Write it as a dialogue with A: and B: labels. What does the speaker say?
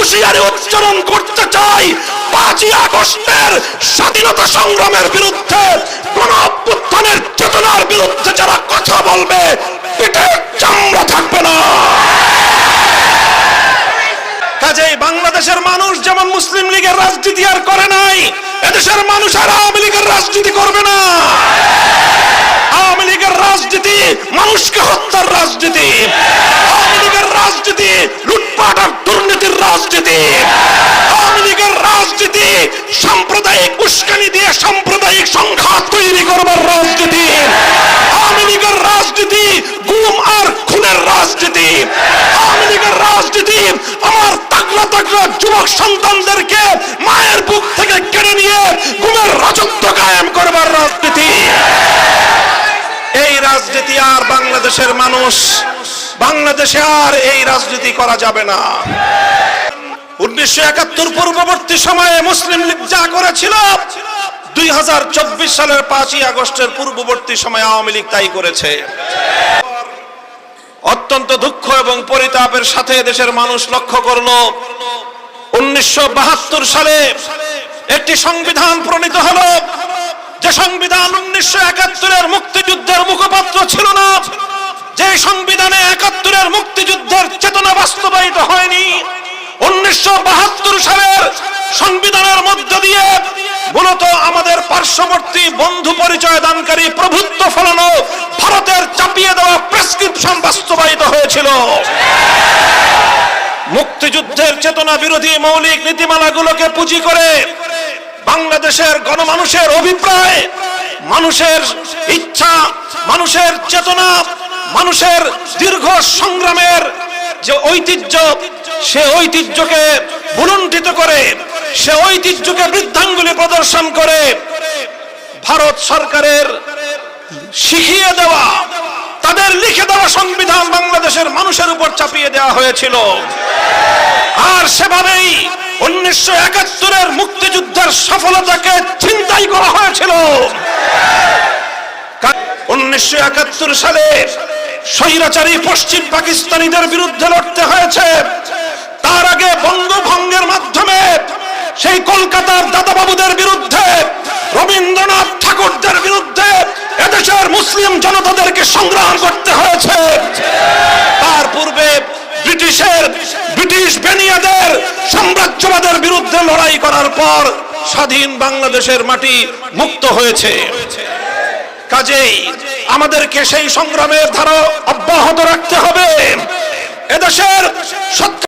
A: হুঁশিয়ারি উচ্চারণ করতে চাই, 5ই আগস্টের স্বাধীনতা সংগ্রামের বিরুদ্ধে, গণ অভ্যুত্থানের চেতনার বিরুদ্ধে যারা কথা বলবে, পেটে চামড়া থাকবে না। কাজেই বাংলাদেশের মানুষ যেমন মুসলিম লীগের রাজনীতি আর করে নাই, এদেশের মানুষ আর আওয়ামী লীগের রাজনীতি করবে না। আওয়ামী লীগের রাজনীতি মানুষকে হত্যার রাজনীতি, আওয়ামী লীগের রাজনীতি লুটপাট আর দুর্নীতির রাজনীতি, আওয়ামী লীগের রাজনীতি সাম্প্রদায়িক উস্কানি দিয়ে সাম্প্রদায়িক সংঘাত তৈরি করবার রাজনীতি, আওয়ামী লীগের রাজনীতি গুম আর খুনের রাজনীতি, আওয়ামী লীগের রাজনীতি আমার তাগড়া তাগড়া যুবক সন্তানদেরকে মায়ের বুক থেকে কেড়ে নিয়ে গুমের রাজত্ব কায়েম করবার রাজনীতি। এই রাজনীতি আর বাংলাদেশের মানুষ, বাংলাদেশে আর এই রাজনীতি করা যাবে না। 1971 পূর্ববর্তী সময়ে মুসলিম লীগ যা করেছিল, 2024 সালের 5ই আগস্টের পূর্ববর্তী সময়ে আওয়ামী লীগ তাই করেছে। অত্যন্ত দুঃখ এবং পরিতাপের সাথে দেশের মানুষ লক্ষ্য করল, 1972 সালে একটি সংবিধান প্রণীত হলো, যে সংবিধান 1971-এর মুক্তিযুদ্ধের মুখপাত্র ছিল না, যে সংবিধানে 71-এর মুক্তিযুদ্ধের চেতনা বাস্তবায়িত হয়নি। 1972 সালের সংবিধানের মধ্য দিয়ে মূলত আমাদের পার্শ্ববর্তী বন্ধু পরিচয় দানকারী প্রভুত্ব ফলানো ভারতের চাপিয়ে দেওয়া প্রেসক্রিপশন বাস্তবায়িত হয়েছিল। মুক্তিযুদ্ধের চেতনা বিরোধী মৌলিক নীতিমালাগুলোকে পুঁজি করে বাংলাদেশের গণমানুষের অভিপ্রায়, মানুষের ইচ্ছা, মানুষের চেতনা, মানুষের দীর্ঘ সংগ্রামের যে ঐতিহ্য, সে ঐতিহ্যকে ভুলুণ্ঠিত করে, সে ঐতিহ্যকে বৃদ্ধাঙ্গুলি প্রদর্শন করে ভারত সরকারের শিখিয়ে দেওয়া, তাদের লিখে দেওয়া সংবিধান বাংলাদেশের মানুষের উপর চাপিয়ে দেওয়া হয়েছিল। আর সেভাবেই 1971-এর মুক্তিযুদ্ধের সফলতাকে ছিনতাই করা হয়েছিল। 1971 সালে স্বৈরাচারী পশ্চিম পাকিস্তানিদের বিরুদ্ধে লড়তে হয়েছে। তার আগে বঙ্গভঙ্গের মাধ্যমে সেই কলকাতার দাদাবাবুদের বিরুদ্ধে, রবীন্দ্রনাথ ঠাকুরদের বিরুদ্ধে এদেশের মুসলিম জনতাদেরকে সংগ্রাম করতে হয়েছে। তার পূর্বে ব্রিটিশ বেনিয়াদের সাম্রাজ্যবাদের বিরুদ্ধে লড়াই করার পর স্বাধীন বাংলাদেশের মাটি মুক্ত হয়েছে। কাজেই আমাদেরকে সেই সংগ্রামের ধারা অব্যাহত রাখতে হবে। এদেশের